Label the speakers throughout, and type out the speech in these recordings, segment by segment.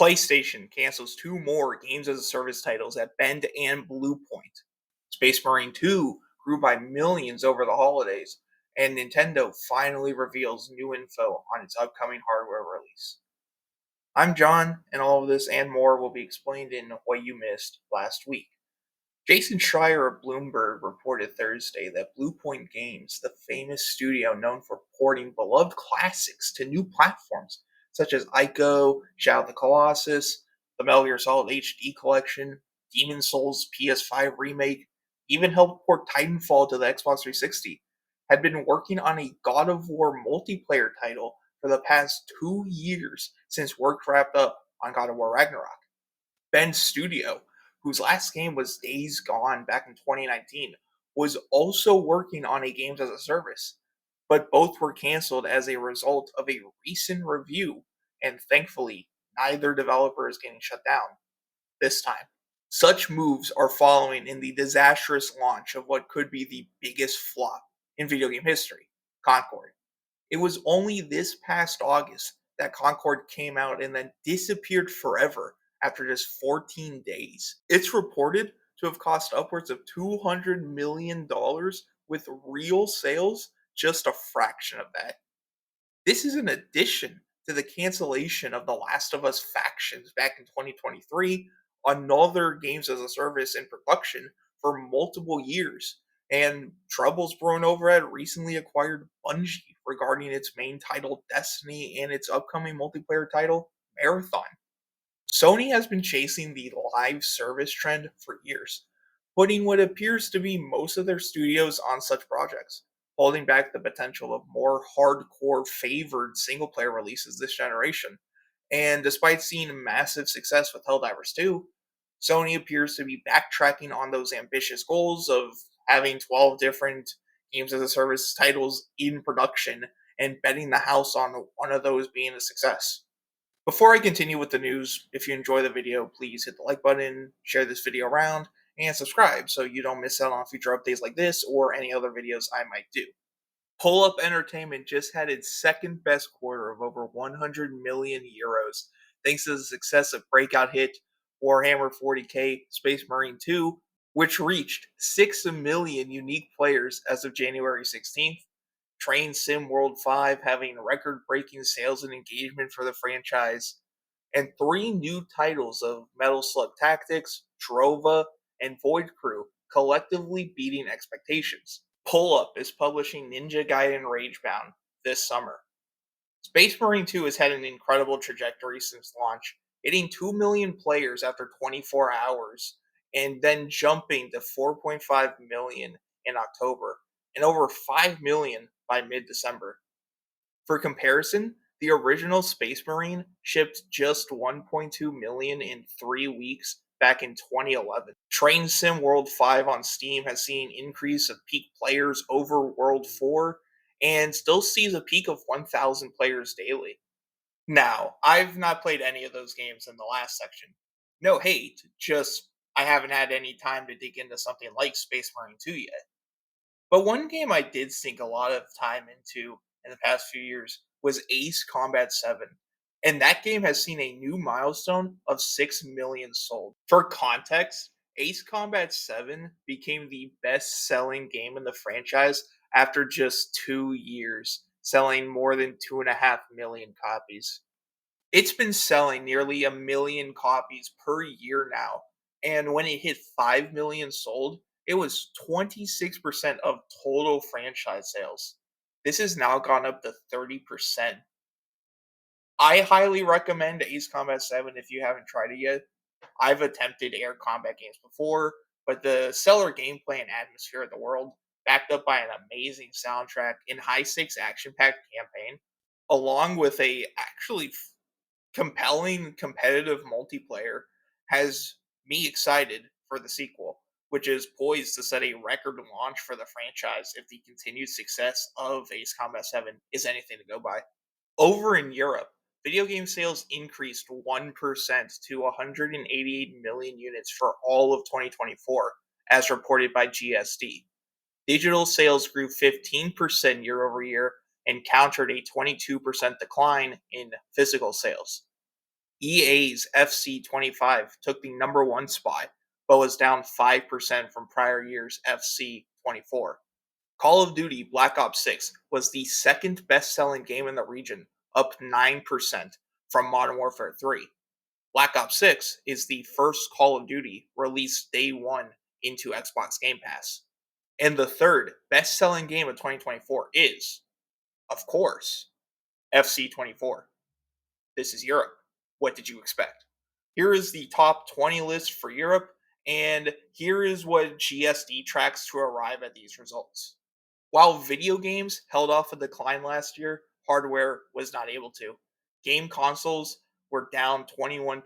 Speaker 1: PlayStation cancels two more games as a service titles at Bend and Bluepoint. Space Marine 2 grew by millions over the holidays, and Nintendo finally reveals new info on its upcoming hardware release. I'm John, and all of this and more will be explained in What You Missed Last Week. Jason Schreier of Bloomberg reported Thursday that Bluepoint Games, the famous studio known for porting beloved classics to new platforms such as Ico, Shadow of the Colossus, the Metal Gear Solid HD Collection, Demon's Souls PS5 remake, even helped port Titanfall to the Xbox 360, had been working on a God of War multiplayer title for the past 2 years since work wrapped up on God of War Ragnarok. Ben's studio, whose last game was Days Gone back in 2019, was also working on a games as a service, but both were canceled as a result of a recent review, and thankfully, neither developer is getting shut down this time. Such moves are following in the disastrous launch of what could be the biggest flop in video game history, Concord. It was only this past August that Concord came out and then disappeared forever after just 14 days. It's reported to have cost upwards of $200 million, with real sales just a fraction of that. This is in addition to the cancellation of The Last of Us Factions back in 2023, another games as a service in production for multiple years, and troubles brewing over at recently acquired Bungie regarding its main title Destiny and its upcoming multiplayer title Marathon. Sony has been chasing the live service trend for years, putting what appears to be most of their studios on such projects, holding back the potential of more hardcore favored single player releases this generation. And despite seeing massive success with Helldivers 2, Sony appears to be backtracking on those ambitious goals of having 12 different games as a service titles in production and betting the house on one of those being a success. Before I continue with the news, if you enjoy the video, please hit the like button, share this video around, and subscribe so you don't miss out on future updates like this or any other videos I might do. PulluP Entertainment just had its second best quarter of over 100 million euros, thanks to the success of breakout hit Warhammer 40k Space Marine 2, which reached 6 million unique players as of January 16th. Train Sim World 5 having record-breaking sales and engagement for the franchise, and 3 new titles of Metal Slug Tactics, Drova, and Void Crew collectively beating expectations. PulluP is publishing Ninja Gaiden Ragebound this summer. Space Marine 2 has had an incredible trajectory since launch, hitting 2 million players after 24 hours, and then jumping to 4.5 million in October, and over 5 million by mid-December. For comparison, the original Space Marine shipped just 1.2 million in 3 weeks back in 2011. Train Sim World 5 on Steam has seen an increase of peak players over World 4 and still sees a peak of 1,000 players daily. Now, I've not played any of those games in the last section. No hate, just I haven't had any time to dig into something like Space Marine 2 yet. But one game I did sink a lot of time into in the past few years was Ace Combat 7. And that game has seen a new milestone of 6 million sold. For context, Ace Combat 7 became the best selling game in the franchise after just 2 years, selling more than 2.5 million copies. It's been selling nearly 1 million copies per year now, and when it hit 5 million sold, it was 26% of total franchise sales. This has now gone up to 30%. I highly recommend Ace Combat 7 if you haven't tried it yet. I've attempted air combat games before, but the stellar gameplay and atmosphere of the world, backed up by an amazing soundtrack and high-stakes action-packed campaign, along with a actually compelling competitive multiplayer, has me excited for the sequel, which is poised to set a record launch for the franchise if the continued success of Ace Combat 7 is anything to go by. Over in Europe, video game sales increased 1% to 188 million units for all of 2024, as reported by GSD. Digital sales grew 15% year over year and countered a 22% decline in physical sales. EA's FC25 took the number one spot, but was down 5% from prior year's FC24. Call of Duty Black Ops 6 was the second best selling game in the region, up 9% from Modern Warfare 3. Black Ops 6 is the first Call of Duty released day one into Xbox Game Pass. And the third best selling game of 2024 is, of course, FC24. This is Europe. What did you expect? Here is the top 20 list for Europe, and here is what GSD tracks to arrive at these results. While video games held off a decline last year, hardware was not able to. Game consoles were down 21%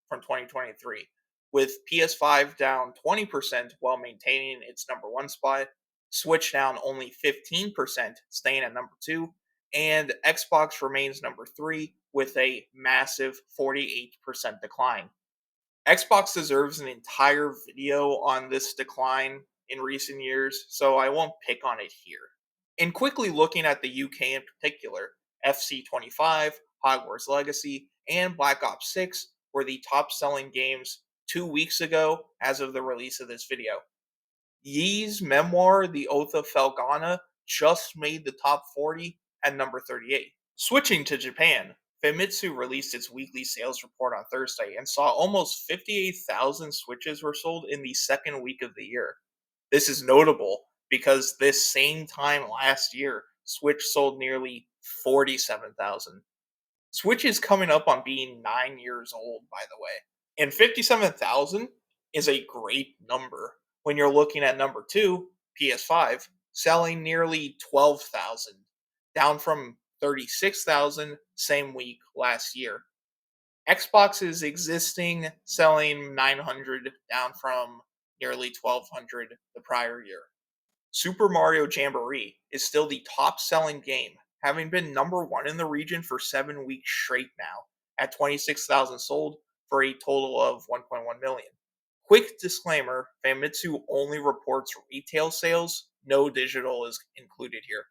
Speaker 1: from 2023, with PS5 down 20% while maintaining its number one spot, Switch down only 15%, staying at number two, and Xbox remains number three with a massive 48% decline. Xbox deserves an entire video on this decline in recent years, so I won't pick on it here. And quickly looking at the UK in particular, FC25, Hogwarts Legacy, and Black Ops 6 were the top selling games 2 weeks ago as of the release of this video. Yee's memoir, The Oath of Felghana, just made the top 40 at number 38. Switching to Japan, Famitsu released its weekly sales report on Thursday and saw almost 58,000 Switches were sold in the second week of the year. This is notable because this same time last year, Switch sold nearly 47,000. Switch is coming up on being 9 years old, by the way. And 57,000 is a great number when you're looking at number two, PS5, selling nearly 12,000, down from 36,000 same week last year. Xbox is existing, selling 900, down from nearly 1,200 the prior year. Super Mario Jamboree is still the top selling game, having been number one in the region for 7 weeks straight now, at 26,000 sold for a total of 1.1 million. Quick disclaimer, Famitsu only reports retail sales, no digital is included here.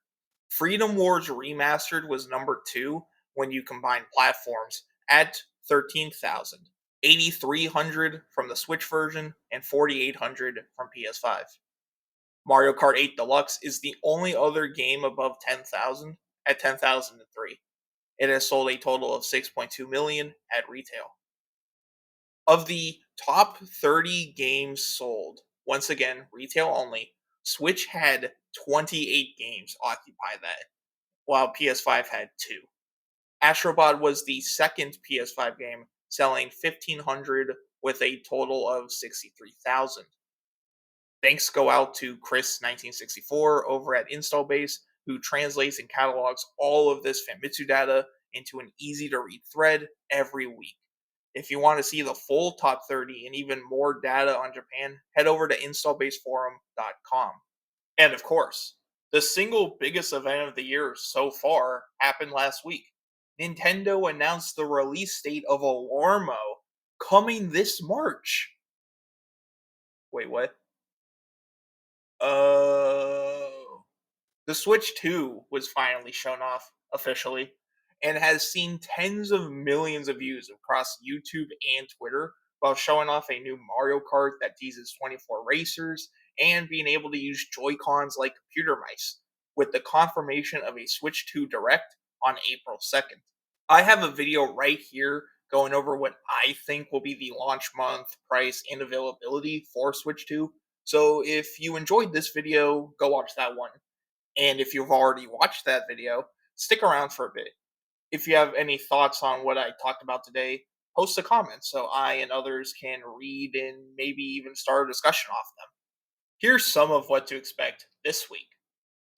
Speaker 1: Freedom Wars Remastered was number two when you combine platforms at 13,000, 8,300 from the Switch version, and 4,800 from PS5. Mario Kart 8 Deluxe is the only other game above 10,000 at 10,003. It has sold a total of 6.2 million at retail. Of the top 30 games sold, once again, retail only, Switch had 28 games occupy that, while PS5 had 2. Astrobot was the second PS5 game, selling 1,500 with a total of 63,000. Thanks go out to Chris1964 over at InstallBase, who translates and catalogs all of this Famitsu data into an easy to read thread every week. If you want to see the full top 30 and even more data on Japan, head over to installbaseforum.com. And of course, the single biggest event of the year so far happened last week. Nintendo announced the release date of Alarmo coming this March. Wait, what? Oh. The Switch 2 was finally shown off officially and has seen tens of millions of views across YouTube and Twitter while showing off a new Mario Kart that teases 24 racers and being able to use Joy-Cons like computer mice, with the confirmation of a Switch 2 Direct on April 2nd. I have a video right here going over what I think will be the launch month, price, and availability for Switch 2. So if you enjoyed this video, go watch that one. And if you've already watched that video, stick around for a bit. If you have any thoughts on what I talked about today, post a comment so I and others can read and maybe even start a discussion off them. Here's some of what to expect this week.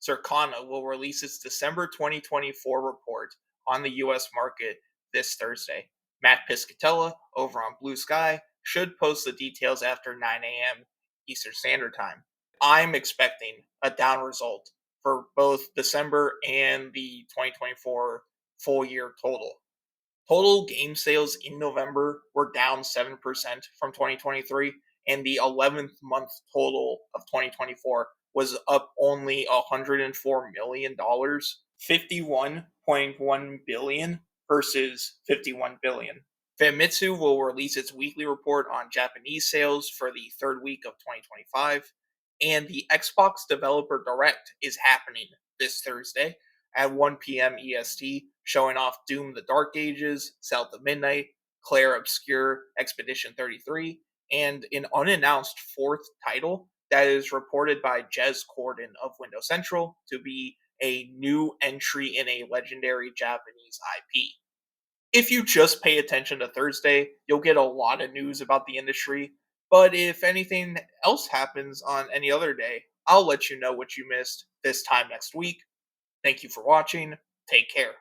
Speaker 1: Circana will release its December 2024 report on the US market this Thursday. Matt Piscatella over on Blue Sky should post the details after 9 a.m. Eastern Standard Time. I'm expecting a down result for both December and the 2024 full year total. Total game sales in November were down 7% from 2023, and the 11th month total of 2024 was up only $104 million, 51.1 billion versus 51 billion. Famitsu will release its weekly report on Japanese sales for the third week of 2025, and the Xbox Developer Direct is happening this Thursday at 1 p.m. EST, showing off Doom the Dark Ages, South of Midnight, Claire Obscure Expedition 33, and an unannounced fourth title that is reported by Jez Corden of Windows Central to be a new entry in a legendary Japanese IP. If you just pay attention to Thursday, you'll get a lot of news about the industry. But if anything else happens on any other day, I'll let you know what you missed this time next week. Thank you for watching. Take care.